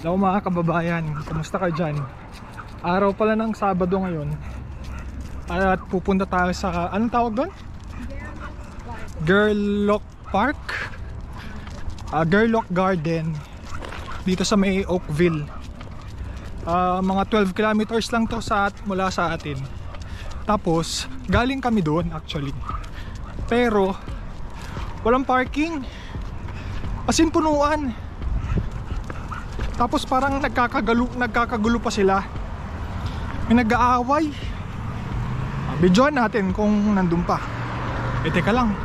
Hello mga kababayan, kumusta kayo dyan? Araw pala ng Sabado ngayon. At pupunta tayo sa, anong tawag doon? Gerlock Park? Gerlock Garden. Dito sa may Oakville. Mga 12 kilometers lang to mula sa atin. Tapos, galing kami doon actually. Pero, walang parking. As in punuan. Tapos parang nagkakagulo pa sila. May nag-aaway. Videoan natin kung nandun pa. Teka lang.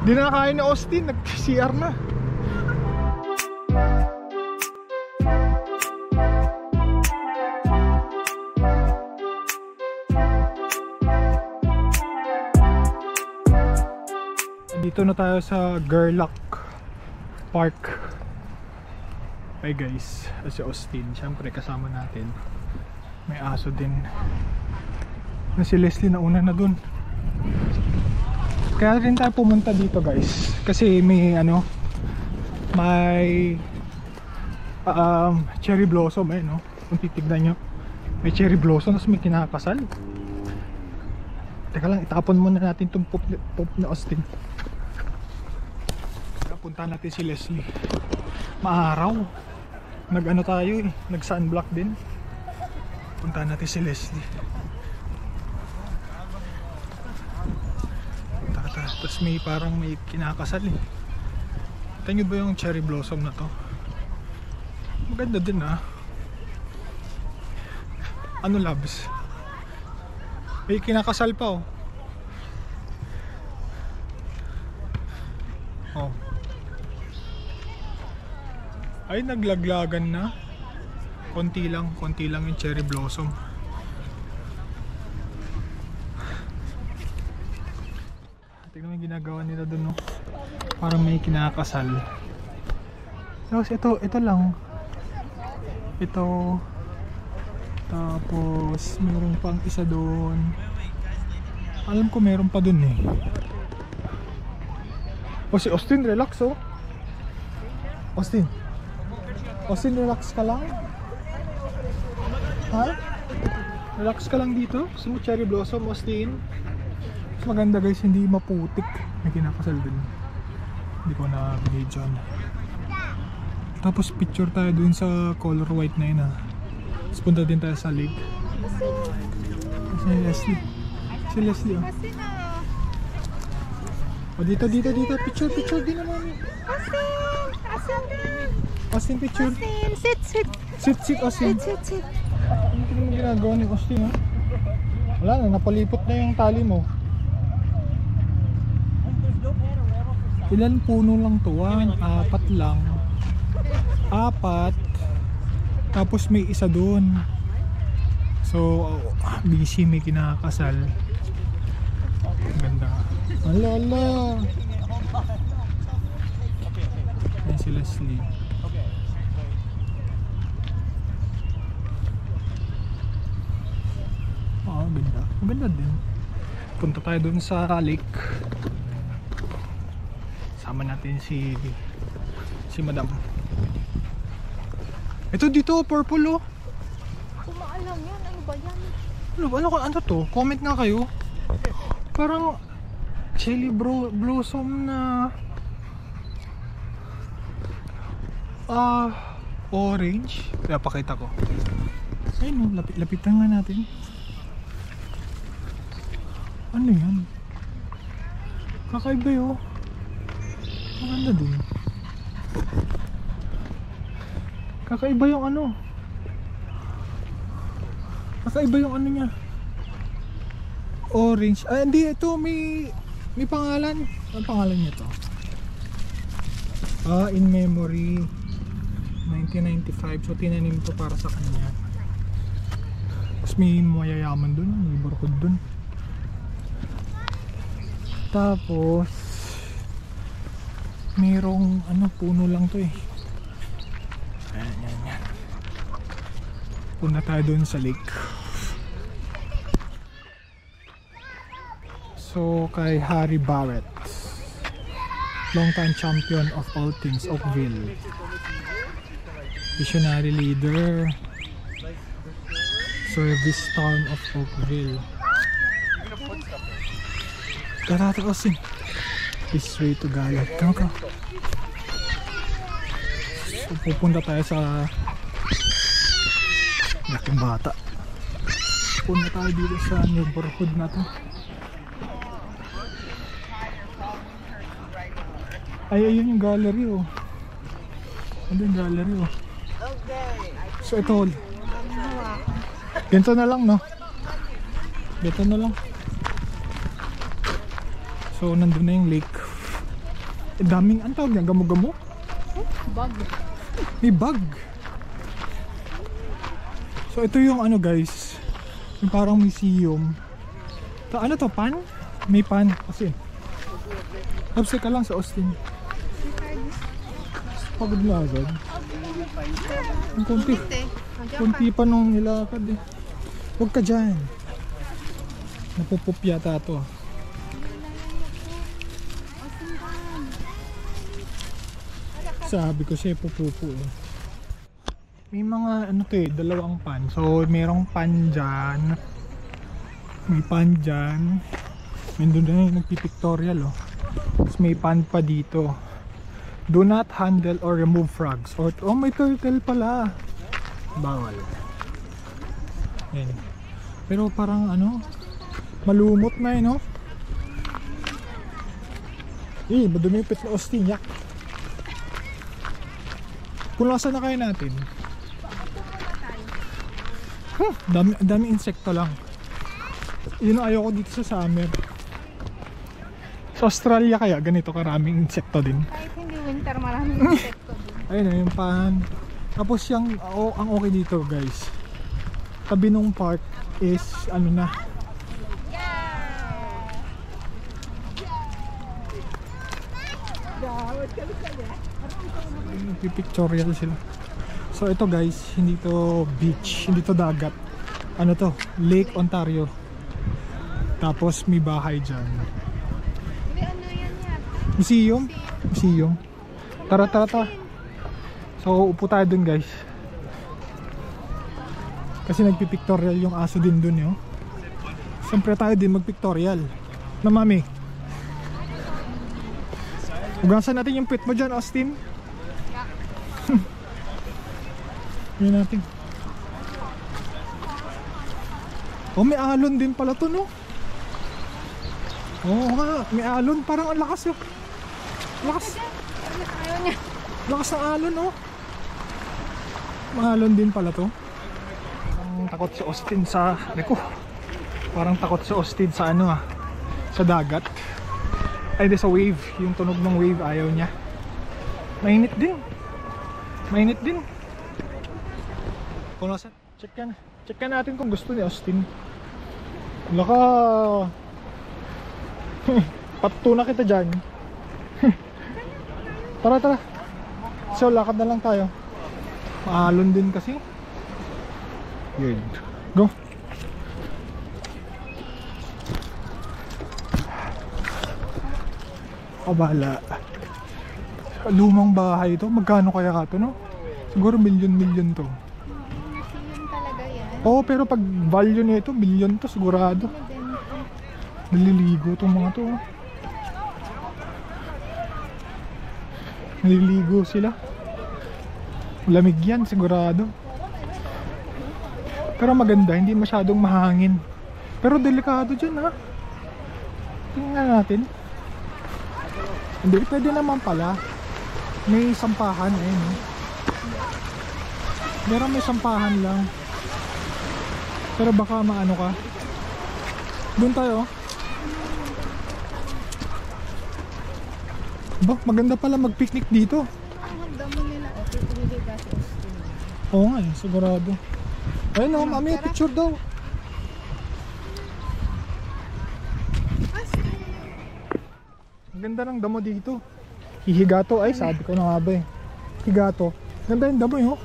Di na kaya ni Austin, nag-CR na. Dito na tayo sa Gerlock Park. Hi guys, si Austin, syempre kasama natin. May aso din. Si Leslie nauna na dun. Kaya rin tayo pumunta dito guys. Kasi may may cherry blossom no? Kung titignan nyo, may cherry blossom tapos may kinakasal. Teka lang, itapon muna natin itong pop na Austin. Kaya puntahan natin si Leslie. Maaraw. Nag-ano tayo nag-sunblock din. Puntahan natin si Leslie. Tapos may parang may kinakasal Kita nyo ba yung cherry blossom na to? Maganda din Ano loves? May kinakasal pa Oh. Ay, naglaglagan na. Konti lang yung cherry blossom. Tingnan mo yung ginagawa nila dun Parang may kinakasal. Tapos ito lang. Ito. Tapos meron pang isa doon. Alam ko meron pa dun si Austin, relax Austin, relax ka lang? Ha? Relax ka lang dito? Gusto mo cherry blossom, Austin? Mas maganda guys, hindi maputik. May kinakasal din. Hindi ko na-video. Tapos picture tayo dun sa color white na yun Tapos punta din tayo sa lake. Si Leslie dito. Picture din naman. Austin, picture. Sit, Austin. Ano yung ginagawa ni Austin Wala na, napalipot na yung tali mo. Ilan puno lang to? 1, 4 lang. 4. Tapos may isa doon. So, busy, may kinakasal. Ganda. Ala. Ayan si Leslie. Ganda. Maganda din. Punta tayo dun sa lake. Sama natin si Madam. Ito dito, purple Kumaalam yan. Ano ba yan? Ano to? Comment nga kayo. Parang cherry blossom na orange. Kaya pakita ko. Ayun lapitan nga natin. Ano yan? Kakaiba maganda din. Kakaiba yung Kakaiba yung niya. Orange. Hindi, ito may pangalan. Ang pangalan niya to? In memory 1995. So tinanim to para sa kanya. Tapos may mayayaman dun. May barkod dun. Tapos mayroong puno lang to Ayan. Punta tayo dun sa lake. So kay Harry Barrett, long time champion of all things Oakville. Visionary leader. Service town of Oakville. Tara, Austin. This way to Galat. Come ka. So, pupunta tayo sa laking bata. Pupunta tayo dito sa neighborhood na to. Ay, ayun yung gallery oh. Ano yung gallery oh. So ito, ganito na lang no. Ganito na lang. So nandun na yung lake. Daming, ang tawag niya, gamo-gamo? Bug. May bug. So ito yung ano guys, yung parang museum. Ano to, pan? May pan kasi. Tapos ka lang sa Austin. Pagod na agad. Ang kunti pa nung nilakad eh. Huwag ka dyan. Napupup yata to. Sabi ko siya pupupo eh. May mga ano to eh, dalawang pan. So merong pan dyan. May pan dyan. Nandun na yung nagpipictorial oh. Tapos may pan pa dito. Do not handle or remove frogs. Or, oh, may turtle pala. Bawal. Yan. Pero parang ano, malumot na eh, no? Eh, madumipit na Austin, yak. Punasan na kayo natin. Dami insekto lang. Yun ang ayoko dito sa summer. Sa Australia kaya ganito karaming insekto din. Kahit hindi winter, maraming insekto din. Ayun na yung pan. Tapos yung ang okay dito guys, tabi nung park is ano na, pictorial sila. So ito guys, hindi to beach, hindi to dagat. Ano to? Lake Ontario. Tapos may bahay dyan. Museum? Museum. Tara. So upo tayo dun guys. Kasi nagpipictorial yung aso din dun yun. Siyempre tayo din magpictorial. Na mami. Ugasan natin yung pit mo dyan, Austin. Yun natin. Oh, may alon din pala to, no? Oo nga, may alon. Parang ang lakas yun. Lakas. Ayaw niya. Lakas ng alon, no? May alon din pala to. Parang takot si Austin sa... Reko. Parang takot si Austin sa ano ah. Sa dagat. Ay, di sa wave. Yung tunog ng wave, ayaw niya. Mainit din. Mainit din. Check ka natin kung gusto ni Austin. Wala ka. Patuna kita dyan. Tara. So lakad na lang tayo. Maalon din kasi. Yun. Go. Kabala. Lumang bahay to. Magkano kaya ka to, no? Siguro milyon to. Museum talaga yan. Oo, pero pag value nito, milyon to sigurado. Naliligo tong mga to. Naliligo sila. Lamig yan sigurado. Pero maganda, hindi masyadong mahangin. Pero delikado dyan ha. Tingnan natin. Hindi, pwede naman pala. May sampahan eh, no? Pero may sampahan lang. Pero baka maano ka. Doon tayo. Ba, maganda pala mag-picnic dito. Ang handa mo nila. Okay, pinili ka si Austin. Oo nga eh, sigurado. Ayun o, mami, picture daw. Ang ganda ng damo dito. Hihiga to, ay sabi ko na nga ba eh. Higa to. Ganda yung damo eh, oh.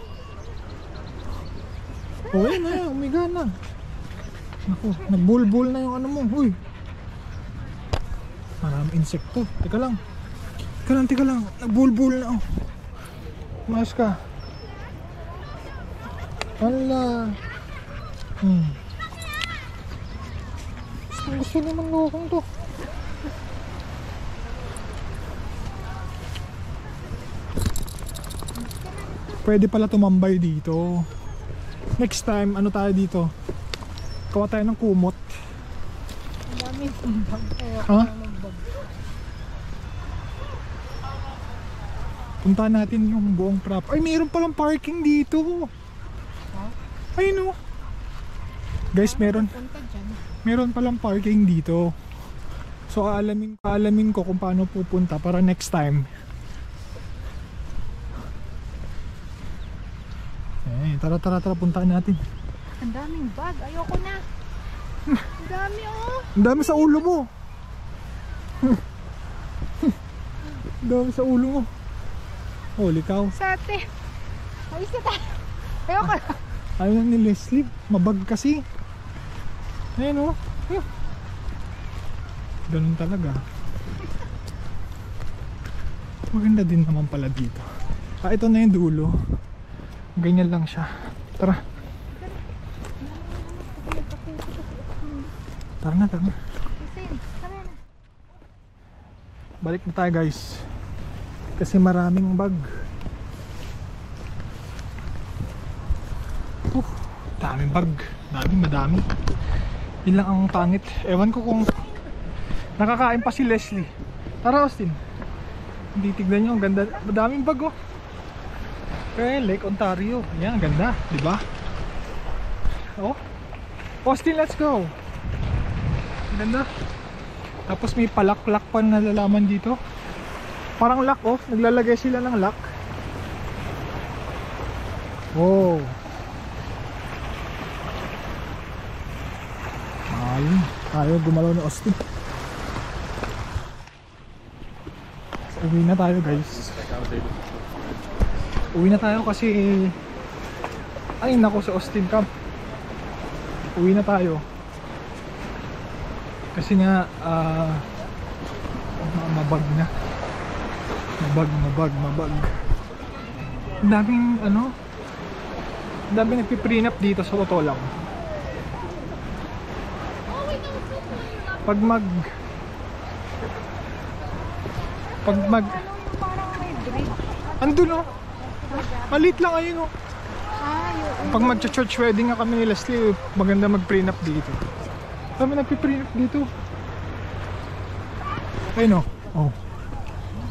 Uy na, umiga na. Naku, nagbulbul na yung ano mo. Uy. Maraming insekto. Teka lang. Nagbulbul na, oh. Mas ka. Wala. Gusto naman lokong to. Pwede pala tumambay dito. Next time, ano tayo dito? Kawa tayo ng kumot. Ang dami tumbag. Ha? Punta natin yung buong prop. Ay, mayroon palang parking dito. Ay, no. Guys, meron palang parking dito. So, aalamin ko kung paano pupunta para next time. Eh, tara, puntahan natin. Ang daming bag. Ayoko na. Ang dami oh. Ang dami sa ulo mo. Ang dami sa ulo mo. Holy cow. Sate. Ayos na tayo. Ayoko na. Ayaw ni Leslie, mabag kasi. Ayun o. Ganun talaga. Maganda din naman pala dito. Ito na yung dulo. Ganyan lang siya. Tara. Tara na. Balik na tayo guys. Kasi maraming bag. Daming bag. Madami. Yun lang ang pangit. Ewan ko kung nakakain pa si Leslie. Tara Austin. Hindi tignan nyo. Ang ganda. Madaming bag oh. Okay, Lake Ontario. Yan, ang ganda. Diba? Oh. Austin, let's go. Ang ganda. Tapos may palak-lak pa na nalalaman dito. Parang lock oh. Naglalagay sila ng lock. Wow. Ayun. Tayo gumalaw ni Austin. Uwi na tayo guys. Uwi na tayo kasi ay nako sa Austin Camp. Uwi na tayo. Kasi nga mabag na. Mabag. Ang daming ang daming nagpiprenup dito sa totoo lang. Pag mag Parang may bridge. andun oh. Malit lang ayun oh. Yung Pag mag-church wedding nga kami ni Leslie, maganda mag-prenup dito. Kami nagpi-prenup dito. Ayun oh. Oh.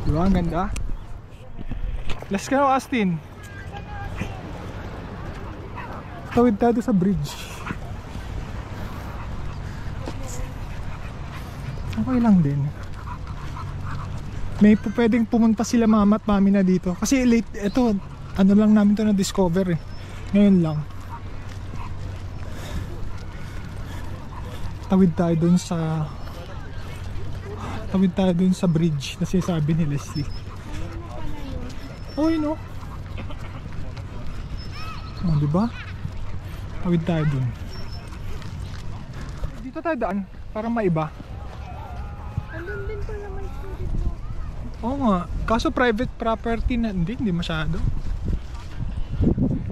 Diba ang ganda? Let's go Austin. Tawid tayo sa bridge. Okay lang din. May pwedeng pumunta sila mama at mami na dito. Kasi late, ito, ano lang namin to na-discover eh. Ngayon lang. Tawid tayo dun sa bridge na sinasabi ni Leslie. Oh, yun oh. Oh, diba? Tawid tayo dun. Dito tayo daan, para maiba. andun din pala may student mo. Oo nga, kaso private property na, hindi masyado.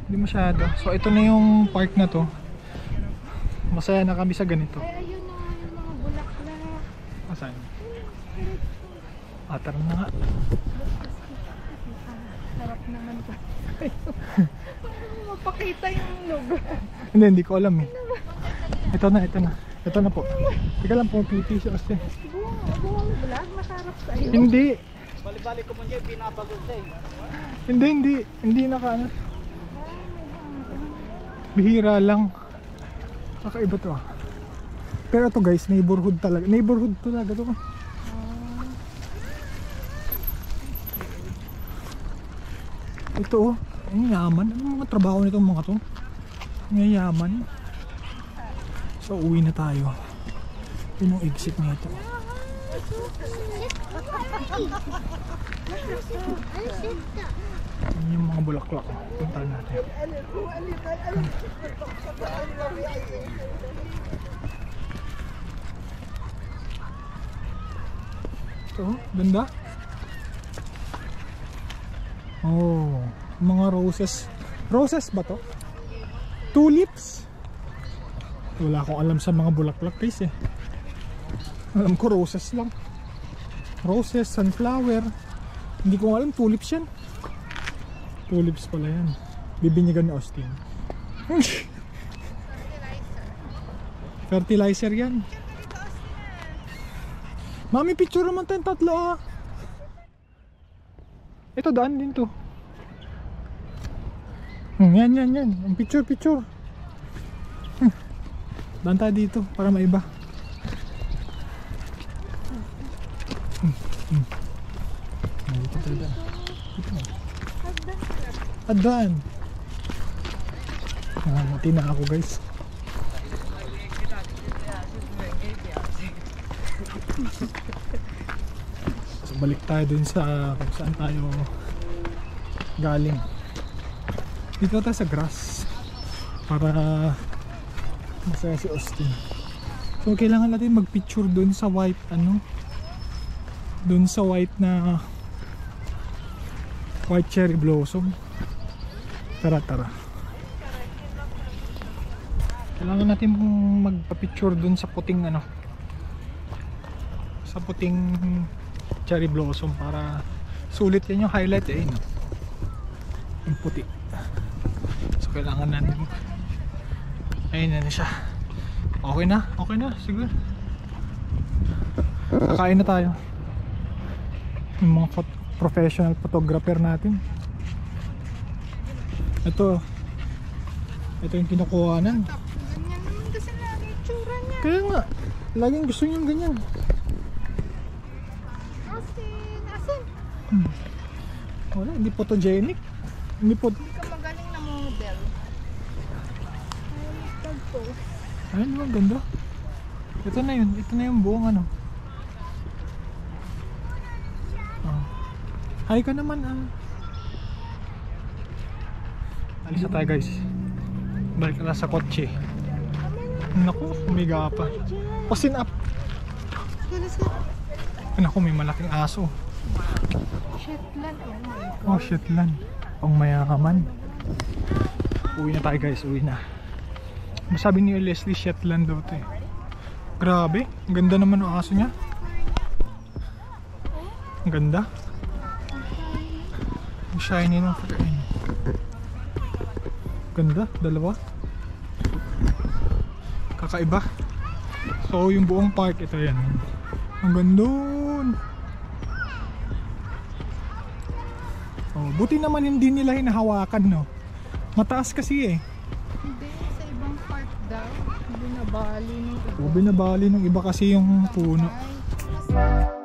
Hindi masyado. So ito na yung park na to. Masaya na kami sa ganito. Ay, ayun na yung mga bulaklak. Asan? Tara na nga. Sarap naman pa. Mapakita yung lugar. Hindi ko alam eh. Ito na po. Teka lang po, pipi siya kasi. Buwang vlog, masarap sa iyo. Hindi. Balik-balik ko mo dyan, pinapagod sa eh. Hindi naka bihira lang. Kakaiba to ah. Pero to guys, neighborhood talaga to. Ito oh, ang yaman. Ano mga trabaho nitong mga to? Ang yaman. So uwi na tayo. Yun yung exit nito. Yun yung mga bulaklak. Puntahan natin. Ito, ganda. Oh, mga roses. Roses ba to? Tulips. Wala akong alam sa mga bulaklak guys eh. Alam ko roses lang. Roses, sunflower. Hindi ko alam tulips yan. Tulips pala yan. Bibinyagan ni Austin. Fertilizer yan. Mami, picture naman tayong tatlo ah. Ito daan din to. Yan. Ang picture. Daan tayo dito para maiba. Dito tayo daan. Adaan. Mati na ako guys. So balik tayo dun sa kung saan tayo galing. Dito tayo sa grass para masaya si Austin. So kailangan natin magpicture dun sa white dun sa white na white cherry blossom. Tara. Kailangan natin magpa-picture dun sa puting sa puting cherry blossom para sulit yan yung highlight eh, no? Yung puti. So kailangan natin ayun na siya. Okay na siguro. Kakain na tayo. Yung mga professional photographer natin. Ito yung kinukuhanan. Ganyan naman kasi lagi itsura niya. Kaya nga, laging gusto niyang ganyan. Asin. Wala, hindi photogenic. Hindi Hindi ka magaling na model. Ay, mag-post. ayun, ang ganda. Ito na yung buong Hi ka naman Alis na tayo guys. Balik na sa kotse. Naku, umiga pa. Pasin up. Naku, may malaking aso. Shetland. Oh, Shetland. Pang mayaman. Uwi na tayo guys, uwi na. Masabi ni Leslie Shetland daw ito eh. Grabe, ang ganda naman ang aso niya. Ang ganda. Ang shiny ng fur. Ganda, dalawa. Kakaiba. So yung buong park ito yan. Ang gandun. Oh, buti naman hindi nila hinahawakan, no. Mataas kasi eh. Hindi, sa ibang part daw. Binabali ng iba. Binabali ng iba kasi yung puno. Ay,